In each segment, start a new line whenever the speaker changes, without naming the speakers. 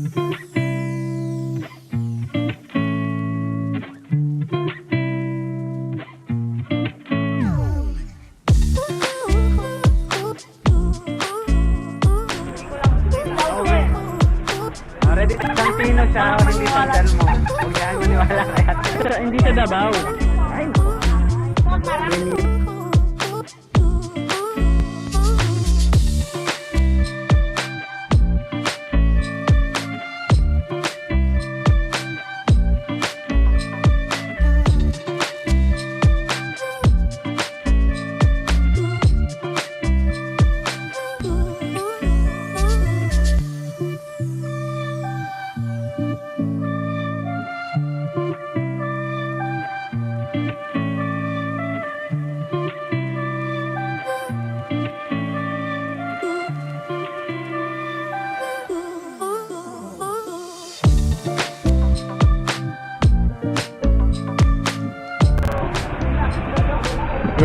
Ready San Pino siya, hindi San Telmo. Huwag yan maniwala kaya. Hindi siya Davao. Ay,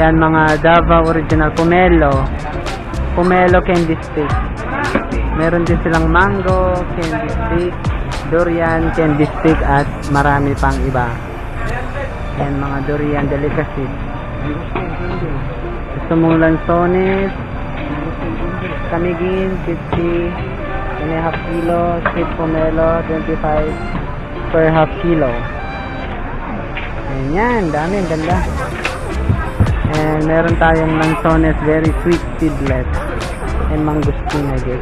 yan mga Davao Original Pomelo candy stick. Meron din silang mango candy stick, durian candy stick at marami pang iba. Yan mga durian delicacy. Gusto mong lansones, kamigin 50 and a half kilo, sweet pomelo 25 per half kilo. Yan, dami, ang ganda. And meron tayong lansones, very sweet seedless and mangosteen, I guess.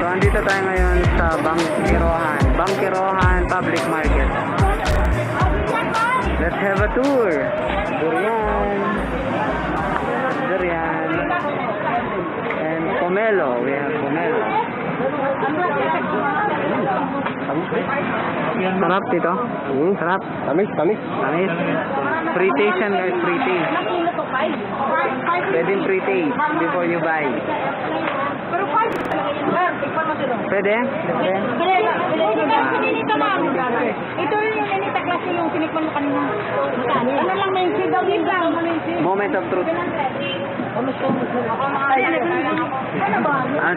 So andito tayo ngayon sa Bangkirohan Public Market. Let's have a tour. Durian and pomelo. We have pomelo. Sarap dito. Sarap. Tamis. Free taste yan guys, free taste. Pwedeng free taste before you buy. Pwede?
Ito yung Lenita klase yung sinikman mo kanina. Ano lang mention daw din lang.
Moment of truth.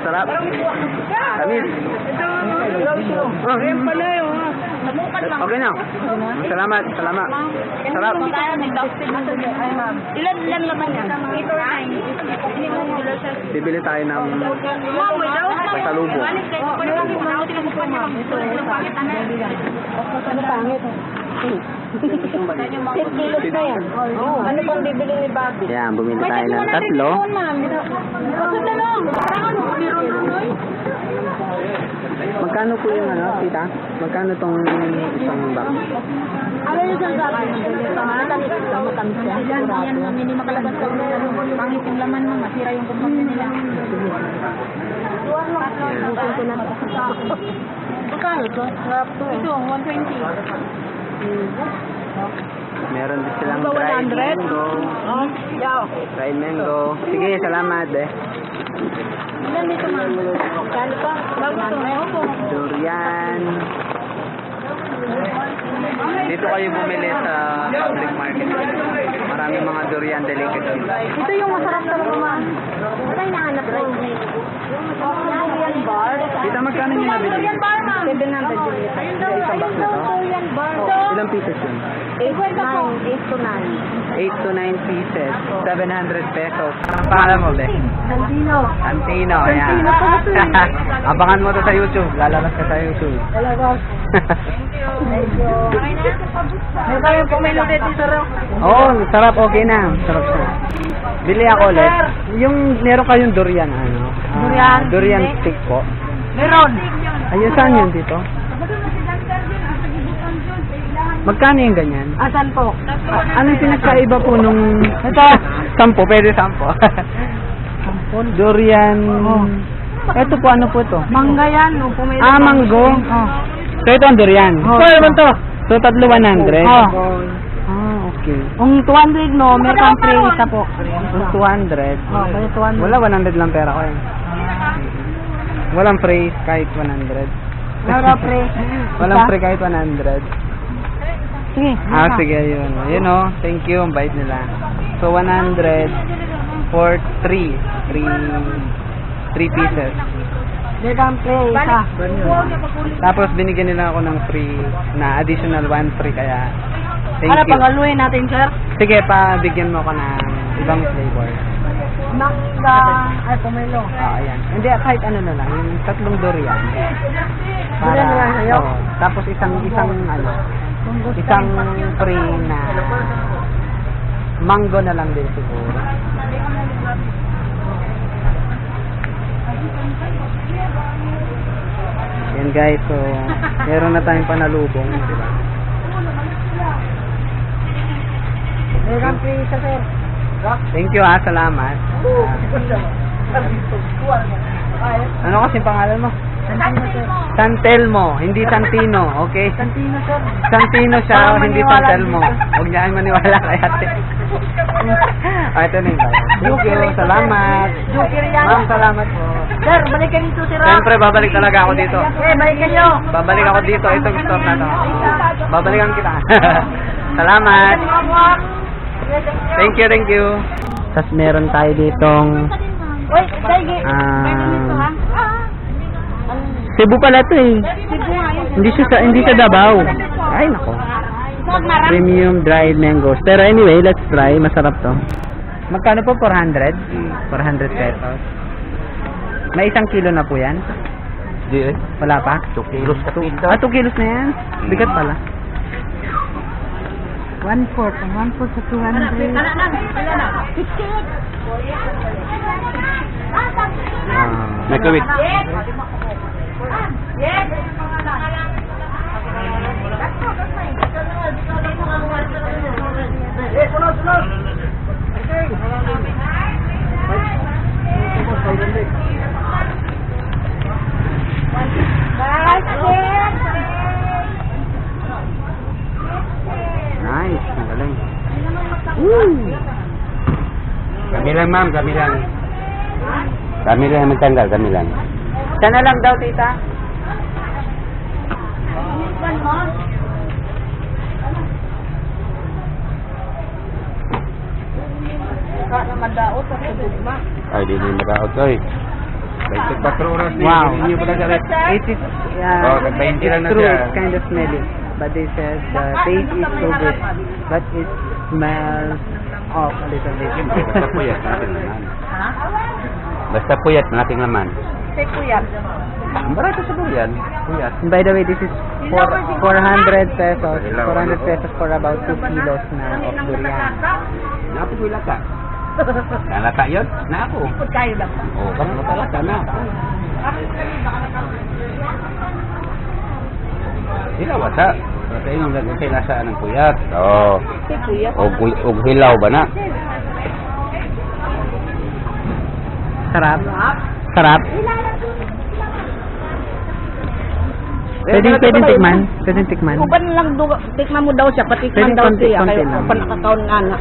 Sarap. Tamis. Okay na. Salamat. Sarap.
Ilan laman niya?
Bibili tayo ng pasalubong.
Ano pangit? 10 kilos na yan. Ano pang bibili ni Bobby?
Yan, bumili tayo ng tatlo. Magkano po yung tita? Magkano tong isang bag?
Ano yung isang bag? Matamis yan. Yan, hindi makalabas ka. Pangit yung laman mo, masira yung kumpanya nila. Magkano ito? Ito, 120.
Meron din silang dried mango. Dried mango. Sige, salamat
Ilan dito ma'am? Kano pa?
Durian. Dito kayo bumili sa public market. Maraming mga durian delicacy.
Ito yung masarap talaga ma'am. Ito yung nahanap ko. Durian bar.
Tita, magkano nyo nabili?
Durian bar ma'am. 700 Juliet.
Isang box na to?
Durian bar.
Ilang pieces yun?
8 to 9.
8 to 9 pieces. 700 pesos. Ang pangalan mo, Be? Santino, ayan. Abangan mo to sa YouTube. Lalabas ka sa YouTube.
May kayong pomelo dito rin.
Oo, sarap. Okay na. Sarap siya. Bili ako ulit. Yung meron kayong durian, durian stick po.
Meron.
Ayun, saan yun dito? Magkano yung ganyan?
Asan po?
Anong pinagkaiba po nung... Ito, 10. Pwede 10. Durian... Ito po, ano po ito?
Mangga yan. Pomelo.
Mango. So, ito ang durian.
Kaya naman to.
So, tatlo 100? Okay.
Kung 200 no, meron kang free isa po.
Kung 200?
Kaya 200.
Wala, 100 lang pera ko eh. Walang free kahit 100.
Wala free.
Walang free kahit 100.
Sige.
Sige, yun. Yun thank you, ang bait nila. So, 100 for 3 pieces.
Vegan play, isa.
Tapos binigyan nila ako ng free na additional 1 free kaya thank
Ano,
you.
pangaluin natin, sir?
Sige, pabigyan mo ko ng ibang flavor.
Mangga, ay, pomelo.
Ayan. Hindi, kahit ano na lang, yung 3 durian.
Durian na lang sa'yo?
Oo. Tapos isang free na mango na lang din siguro. Yan guys, so meron na tayong panalubong, di ba?
Vegan play, isa, sir.
Thank you salamat. Ano kasi pangalan mo?
Santino, sir.
Santelmo, hindi Santino, okay?
Santino, sir.
Santino siya,
Baka
hindi
maniwala
Santelmo.
dito.
Huwag niyan maniwala kay ate. Ito na yung bayan. Thank you, salamat.
Joker yan.
Ma'am, salamat po.
Sir, balik ka dito, sir.
Siyempre, babalik talaga ako dito.
Balik kayo.
Babalik ako dito. Ito gusto na to. Babalikan kita. Salamat. Thank you, thank you. Tapos meron tayo ditong
Uy, sige.
ah, Cebu pala to eh. Hindi sa Davao. Ay nako. Premium dried mangoes. Pero anyway, let's try. Masarap to. Magkano po? 400? 400 pesos. May 1 kilo na po yan?
Di eh.
Wala pa?
2 kilos ka pito.
2 kilos na yan? Bigat pala.
1/4 sa 200.
May kawit.
Nice. Ang galing.
Kami lang ma'am, kami lang. Kami lang magtanggal, kami lang.
Sana lang daw, tita.
Ay, di na madaot oy. 24 oras din.
Wow.
Hindi nyo pala galit.
It is,
Oh, nag-20 lang na
true,
siya.
it's kind of smelly. But they said the taste is so good. But it smells off a little bit.
Basta puyat natin laman. Basta puyat nating laman. Ang barato sa durian. Puyat.
And by the way, this is 400 pesos. 400 pesos for about 2 kilos na of durian.
Napo ko ilaka. Nalaka yun? Na ako.
Kayo lang.
Oo, kan matalaka na ako. Sila wasa. Kasi yung lagay sa lasaan ng puyat. Oo. Og hilaw ba na?
Sarap. Sarap. Pwedeng tikman. Pwedeng tikman.
Upan lang tikman mo daw siya, patikman
Pwede
daw
konti-
siya.
konti
Kaya
lang.
upan nakakaon nga na.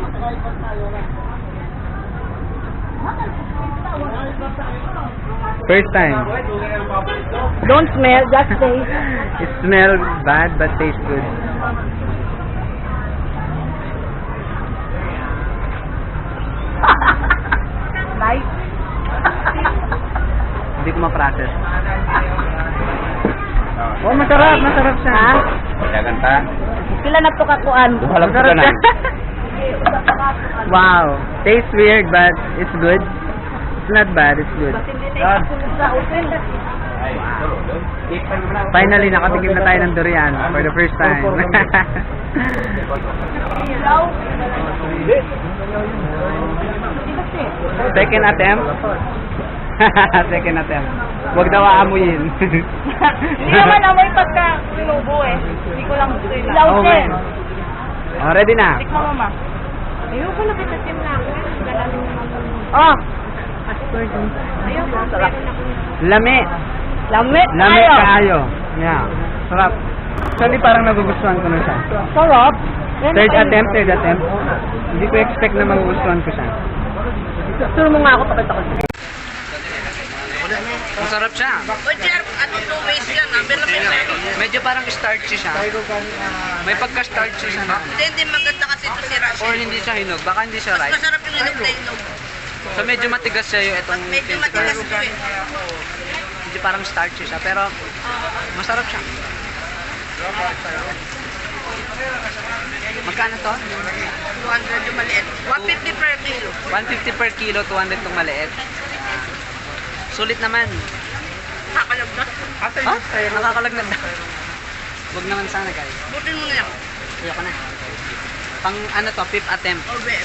First time.
Don't smell, just taste.
It smells bad but tastes good.
Nice.
Hindi ko ma-process. Oh, masarap. Masarap siya.
Ha?
Dagan ta.
Sila na to kakuan.
Duhalag ka
Masarap
na.
siya. Wow. Tastes weird but it's good. It's not bad. It's good. Finally, nakatikim na tayo ng durian for the first time. Second attempt? Second attempt. Huwag daw aamuyin.
Hindi naman amoy pagka sinubo eh. Hindi ko lang gusto yun.
Oh, man. Oh, ready na?
Tikman mo ma. Ayoko na kita tim na ako. Oh! Ayoko. Sarap.
Lami.
Lamit
Lami
tayo.
kaayo. Yeah. Sarap. Actually, parang nagugustuhan ko na siya.
Sarap.
Third attempt. Hindi ko expect na magugustuhan ko siya.
Turo mo nga ako, pakita ko.
Masarap siya.
Ano to waste yan?
Medyo parang starchy siya. May pagka-starchy siya na.
Hindi maganda kasi ito si Rashi.
Or hindi siya hinog. Baka hindi siya ripe.
Masarap yung inog na inog.
So medyo matigas siya yung itong
Medyo matigas ito eh.
medyo parang starchy siya, pero masarap siya. Magkano to?
200 yung maliit. 150 per kilo.
150 per kilo, 200 tong maliit. Sulit naman.
Nakakalab na.
Ha? Nakakalagnat na. Huwag naman sana guys.
Butin mo na yan.
Ayoko na. Pang ano to, fifth attempt.
Orbe.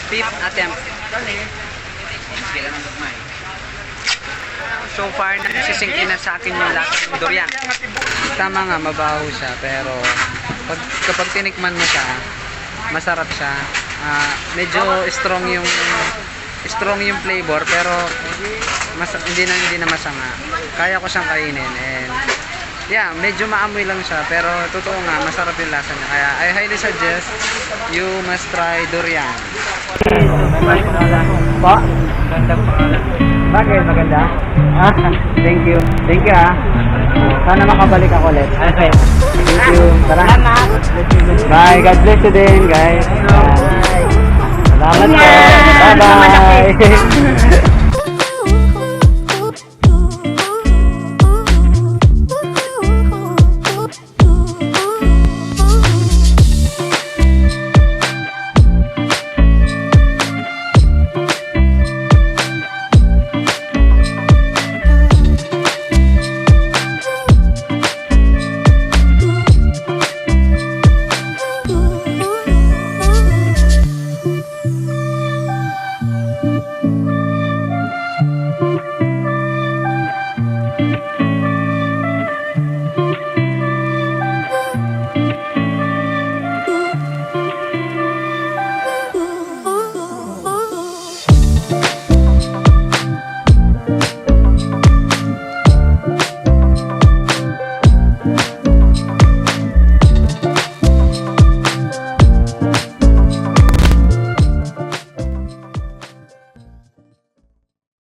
Fifth attempt. So far, nagsisingkin na sa akin yung lahat ng durian. Tama nga, mabaho siya. Pero kapag tinikman mo siya, masarap siya. Medyo strong yung flavor, pero hindi na masama. Kaya ko siyang kainin. And yeah, medyo maamoy lang siya, pero totoo nga, masarap yung lasa niya. Kaya I highly suggest you must try durian. Po? Gandang pangalan. Bakit? Maganda? Thank you. Thank you Sana makabalik ako ulit. Okay. Thank you. Tara. Bye. God bless you din, guys. Salamat po. Bye-bye.